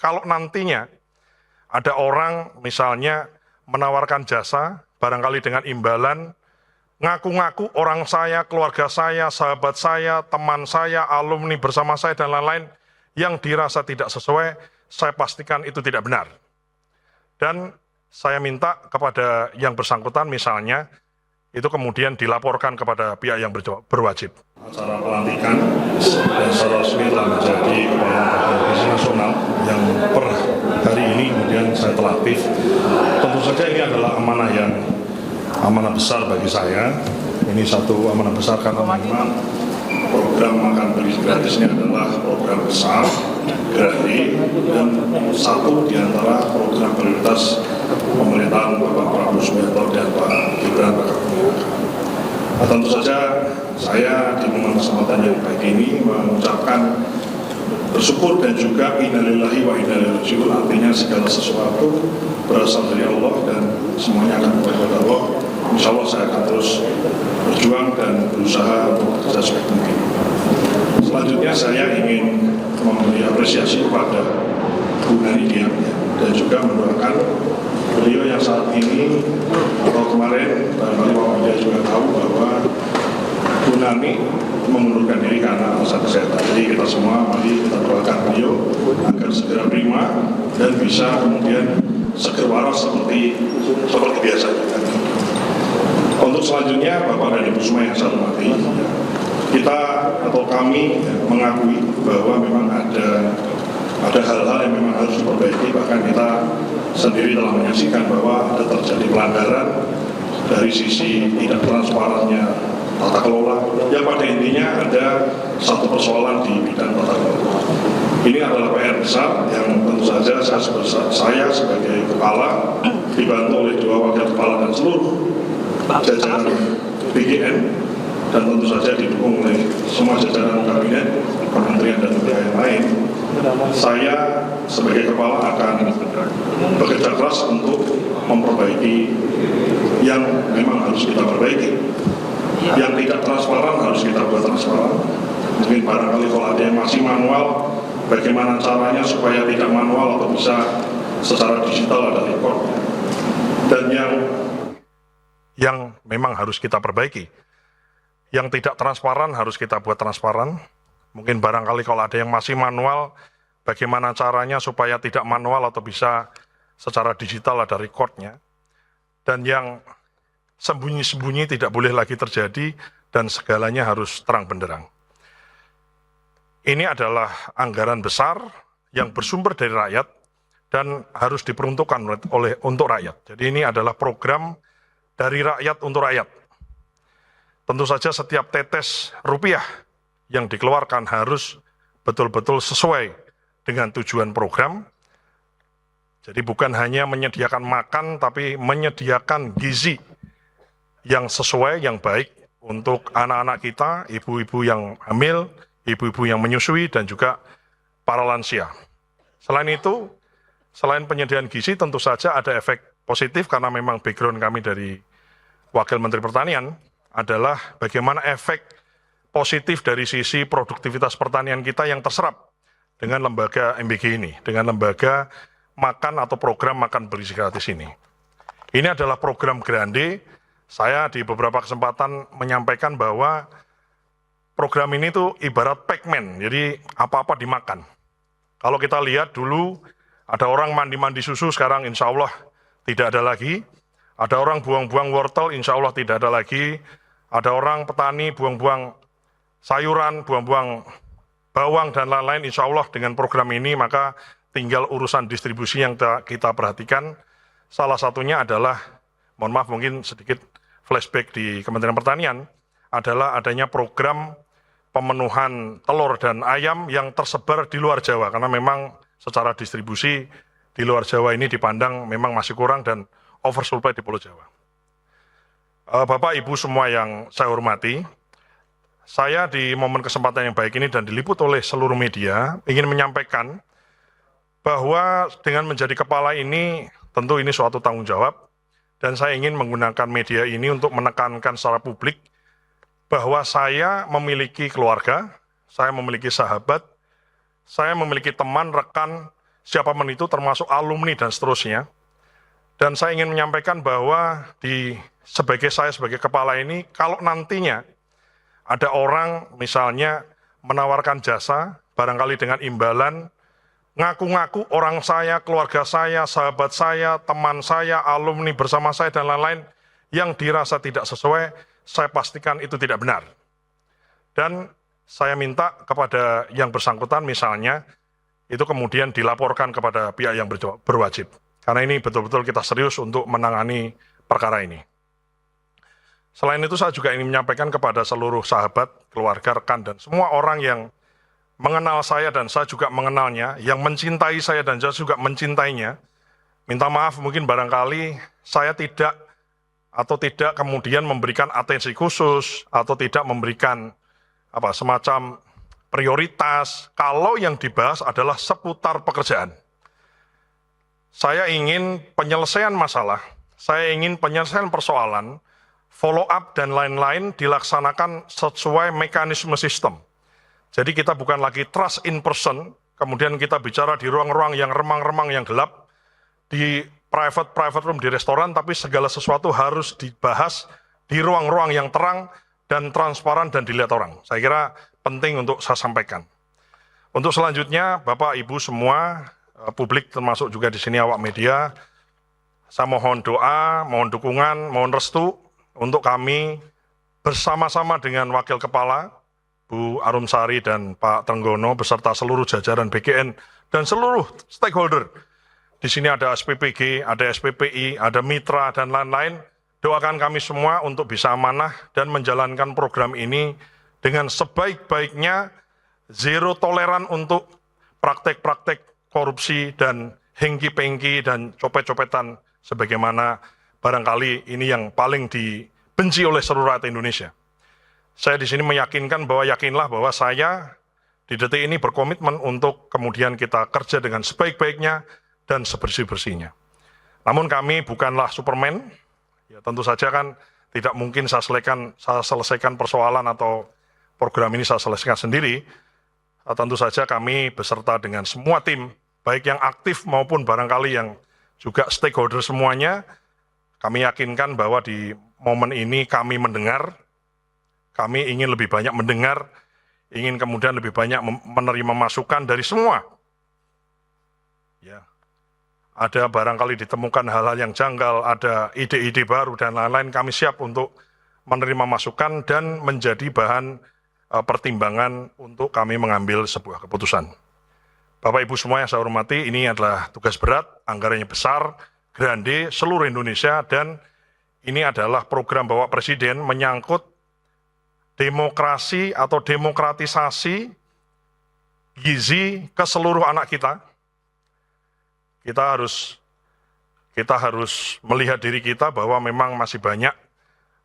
kalau nantinya ada orang misalnya menawarkan jasa, barangkali dengan imbalan, ngaku-ngaku orang saya, keluarga saya, sahabat saya, teman saya, alumni bersama saya, dan lain-lain, yang dirasa tidak sesuai, saya pastikan itu tidak benar. Dan saya minta kepada yang bersangkutan misalnya, itu kemudian dilaporkan kepada pihak yang berwajib. Acara pelantikan dan secara resmi telah menjadi Kepala Badan Gizi Nasional yang per hari ini kemudian saya telah aktif. Tentu saja ini adalah amanah besar bagi saya. Ini satu amanah besar karena memang program makan beli gratis ini adalah program besar, gede, dan satu di antara program prioritas pemerintahan Bapak Prabowo Subianto dan Pak Gibran Rakabuming. Tentu saja saya di momen kesempatan yang baik ini mengucapkan bersyukur dan juga innalillahi wa inna ilaihi raji'un, artinya segala sesuatu berasal dari Allah dan semuanya akan kembali kepada Allah. Insya Allah saya akan terus berjuang dan berusaha untuk bekerja sebaik mungkin. Selanjutnya saya ingin memberi apresiasi kepada Bu Nani dan juga mendoakan beliau yang saat ini atau kemarin barangkali Pak Media juga tahu bahwa Bu Nani mengundurkan diri karena alasan kesehatan. Jadi kita semua mari kita doakan beliau agar segera prima dan bisa kemudian seger waras seperti biasa. Untuk selanjutnya Bapak dan Ibu semua yang saya hormati, kita atau kami mengakui bahwa memang ada hal-hal yang memang harus diperbaiki, bahkan kita sendiri telah menyaksikan bahwa ada terjadi pelanggaran dari sisi tidak transparannya tata kelola, yang pada intinya ada satu persoalan di bidang tata kelola. Ini adalah PR besar yang tentu saja saya sebagai kepala dibantu oleh dua wakil kepala dan seluruh jajaran BGN dan tentu saja didukung oleh semua jajaran kabinet, kementerian dan lembaga yang lain. Saya sebagai kepala akan bekerja keras untuk memperbaiki yang memang harus kita perbaiki. Yang tidak transparan harus kita buat transparan. Mungkin barangkali kalau ada yang masih manual, bagaimana caranya supaya tidak manual atau bisa secara digital ada record. Dan yang memang harus kita perbaiki. Yang tidak transparan harus kita buat transparan. Mungkin barangkali kalau ada yang masih manual, bagaimana caranya supaya tidak manual atau bisa secara digital ada recordnya. Dan yang sembunyi-sembunyi tidak boleh lagi terjadi dan segalanya harus terang benderang. Ini adalah anggaran besar yang bersumber dari rakyat dan harus diperuntukkan untuk rakyat. Jadi ini adalah program dari rakyat untuk rakyat. Tentu saja setiap tetes rupiah yang dikeluarkan harus betul-betul sesuai dengan tujuan program. Jadi bukan hanya menyediakan makan, tapi menyediakan gizi yang sesuai, yang baik untuk anak-anak kita, ibu-ibu yang hamil, ibu-ibu yang menyusui, dan juga para lansia. Selain itu, selain penyediaan gizi, tentu saja ada efek positif karena memang background kami dari Wakil Menteri Pertanian adalah bagaimana efek positif dari sisi produktivitas pertanian kita yang terserap dengan lembaga MBG ini, dengan lembaga makan atau program makan bergizi gratis ini. Ini adalah program grande. Saya di beberapa kesempatan menyampaikan bahwa program ini tuh ibarat Pac-Man, jadi apa-apa dimakan. Kalau kita lihat dulu, ada orang mandi-mandi susu, sekarang insya Allah tidak ada lagi. Ada orang buang-buang wortel, insya Allah tidak ada lagi. Ada orang petani buang-buang sayuran, buang-buang bawang, dan lain-lain, insya Allah dengan program ini maka tinggal urusan distribusi yang kita perhatikan. Salah satunya adalah, mohon maaf mungkin sedikit flashback di Kementerian Pertanian, adalah adanya program pemenuhan telur dan ayam yang tersebar di luar Jawa, karena memang secara distribusi di luar Jawa ini dipandang memang masih kurang dan oversupply di Pulau Jawa. Bapak Ibu semua yang saya hormati, saya di momen kesempatan yang baik ini dan diliput oleh seluruh media ingin menyampaikan bahwa dengan menjadi kepala ini tentu ini suatu tanggung jawab dan saya ingin menggunakan media ini untuk menekankan secara publik bahwa saya memiliki keluarga, saya memiliki sahabat, saya memiliki teman, rekan siapapun itu termasuk alumni dan seterusnya. Dan saya ingin menyampaikan bahwa saya sebagai kepala ini, kalau nantinya ada orang misalnya menawarkan jasa, barangkali dengan imbalan, ngaku-ngaku orang saya, keluarga saya, sahabat saya, teman saya, alumni bersama saya, dan lain-lain, yang dirasa tidak sesuai, saya pastikan itu tidak benar. Dan saya minta kepada yang bersangkutan misalnya, itu kemudian dilaporkan kepada pihak yang berwajib. Karena ini betul-betul kita serius untuk menangani perkara ini. Selain itu saya juga ingin menyampaikan kepada seluruh sahabat, keluarga, rekan, dan semua orang yang mengenal saya dan saya juga mengenalnya, yang mencintai saya dan saya juga mencintainya, minta maaf mungkin barangkali saya tidak kemudian memberikan atensi khusus atau tidak memberikan semacam prioritas kalau yang dibahas adalah seputar pekerjaan. Saya ingin penyelesaian masalah, saya ingin penyelesaian persoalan, follow up dan lain-lain dilaksanakan sesuai mekanisme sistem. Jadi kita bukan lagi trust in person, kemudian kita bicara di ruang-ruang yang remang-remang yang gelap, di private room di restoran, tapi segala sesuatu harus dibahas di ruang-ruang yang terang dan transparan dan dilihat orang. Saya kira penting untuk saya sampaikan. Untuk selanjutnya, Bapak, Ibu semua, publik termasuk juga di sini awak media, saya mohon doa, mohon dukungan, mohon restu untuk kami bersama-sama dengan Wakil Kepala, Bu Arumsari dan Pak Trenggono, beserta seluruh jajaran BGN dan seluruh stakeholder. Di sini ada SPPG, ada SPPI, ada mitra, dan lain-lain. Doakan kami semua untuk bisa amanah dan menjalankan program ini dengan sebaik-baiknya, zero toleran untuk praktek-praktek korupsi dan hengki-pengki dan copet-copetan sebagaimana barangkali ini yang paling dibenci oleh seluruh rakyat Indonesia. Saya di sini meyakinkan bahwa yakinlah bahwa saya di detik ini berkomitmen untuk kemudian kita kerja dengan sebaik-baiknya dan sebersih-bersihnya. Namun kami bukanlah Superman, ya tentu saja kan tidak mungkin saya selesaikan persoalan atau program ini saya selesaikan sendiri. Tentu saja kami beserta dengan semua tim, baik yang aktif maupun barangkali yang juga stakeholder semuanya, kami yakinkan bahwa di momen ini kami mendengar, kami ingin lebih banyak mendengar, ingin kemudian lebih banyak menerima masukan dari semua. Ya, ada barangkali ditemukan hal-hal yang janggal, ada ide-ide baru dan lain-lain, kami siap untuk menerima masukan dan menjadi bahan pertimbangan untuk kami mengambil sebuah keputusan. Bapak Ibu semua yang saya hormati, ini adalah tugas berat, anggarannya besar, grande, seluruh Indonesia, dan ini adalah program Bapak Presiden menyangkut demokrasi atau demokratisasi gizi ke seluruh anak kita. Kita harus melihat diri kita bahwa memang masih banyak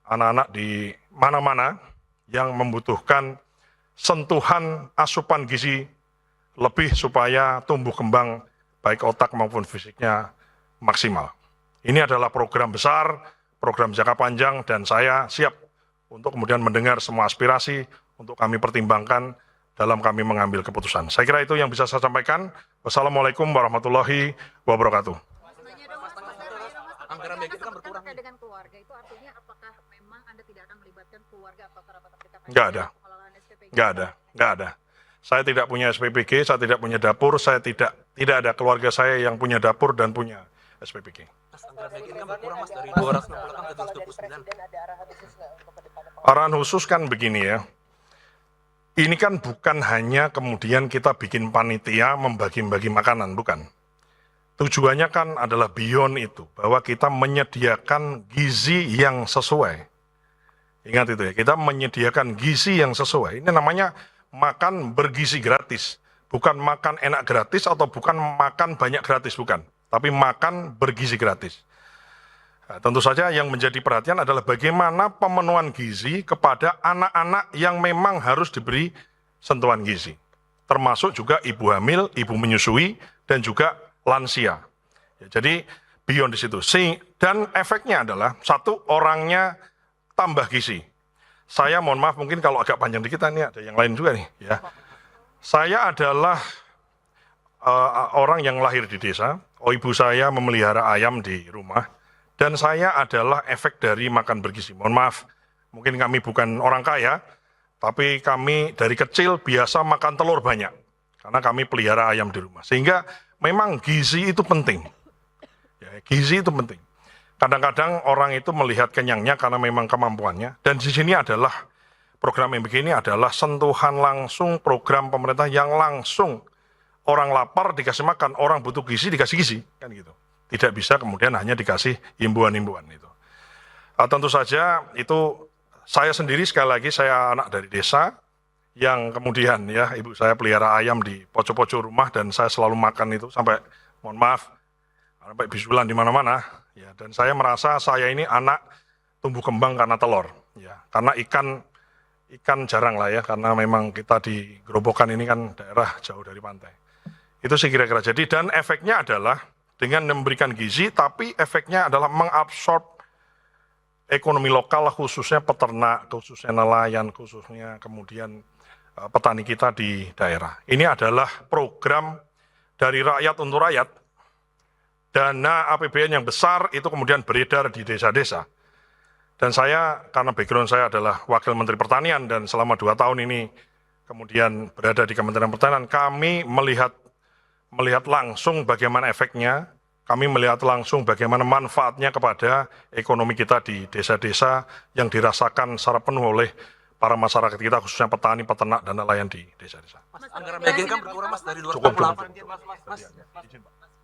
anak-anak di mana-mana yang membutuhkan sentuhan asupan gizi lebih supaya tumbuh kembang baik otak maupun fisiknya maksimal. Ini adalah program besar, program jangka panjang, dan saya siap untuk kemudian mendengar semua aspirasi untuk kami pertimbangkan dalam kami mengambil keputusan. Saya kira itu yang bisa saya sampaikan. Wassalamualaikum warahmatullahi wabarakatuh. Anggaran BGN kan berkurang dengan keluarga, itu artinya apakah memang Anda tidak akan melibatkan keluarga atau kerabat terdekat? Nggak ada. Saya tidak punya SPPG, saya tidak punya dapur, saya tidak ada keluarga saya yang punya dapur dan punya SPPG. Anggaran BGN kan berkurang Mas dari 268 ke 229. Arahan khusus kan begini ya. Ini kan bukan hanya kemudian kita bikin panitia membagi-bagi makanan, bukan. Tujuannya kan adalah beyond itu, bahwa kita menyediakan gizi yang sesuai. Ingat itu ya, kita menyediakan gizi yang sesuai. Ini namanya makan bergizi gratis. Bukan makan enak gratis atau bukan makan banyak gratis, bukan. Tapi makan bergizi gratis. Nah, tentu saja yang menjadi perhatian adalah bagaimana pemenuhan gizi kepada anak-anak yang memang harus diberi sentuhan gizi. Termasuk juga ibu hamil, ibu menyusui, dan juga lansia. Ya, jadi beyond di situ. Dan efeknya adalah satu, orangnya tambah gizi. Saya mohon maaf mungkin kalau agak panjang dikit, ini ada yang lain juga nih. Ya. Saya adalah orang yang lahir di desa. Ibu saya memelihara ayam di rumah. Dan saya adalah efek dari makan bergizi. Mohon maaf, mungkin kami bukan orang kaya, tapi kami dari kecil biasa makan telur banyak. Karena kami pelihara ayam di rumah. Sehingga memang gizi itu penting. Ya, gizi itu penting. Kadang-kadang orang itu melihat kenyangnya karena memang kemampuannya. Dan di sini adalah program yang begini adalah sentuhan langsung program pemerintah yang langsung orang lapar dikasih makan, orang butuh gizi dikasih gizi, kan gitu. Tidak bisa kemudian hanya dikasih himbauan-himbauan itu. Tentu saja itu saya sendiri sekali lagi saya anak dari desa yang kemudian ya ibu saya pelihara ayam di pojok-pojok rumah dan saya selalu makan itu sampai mohon maaf sampai bisulan di mana-mana ya, dan saya merasa saya ini anak tumbuh kembang karena telur ya, karena ikan jarang lah ya, karena memang kita di Grobogan ini kan daerah jauh dari pantai. Itu sih kira-kira. Jadi dan efeknya adalah dengan memberikan gizi, tapi efeknya adalah mengabsorb ekonomi lokal khususnya peternak, khususnya nelayan, khususnya kemudian petani kita di daerah. Ini adalah program dari rakyat untuk rakyat. Dana APBN yang besar itu kemudian beredar di desa-desa. Dan saya, karena background saya adalah Wakil Menteri Pertanian dan selama 2 tahun ini kemudian berada di Kementerian Pertanian, kami melihat langsung bagaimana efeknya, kami melihat langsung bagaimana manfaatnya kepada ekonomi kita di desa-desa yang dirasakan secara penuh oleh para masyarakat kita, khususnya petani, peternak, dan nelayan di desa-desa. Anggaran BGK berkurang Mas dari Cukup. 208. Mas.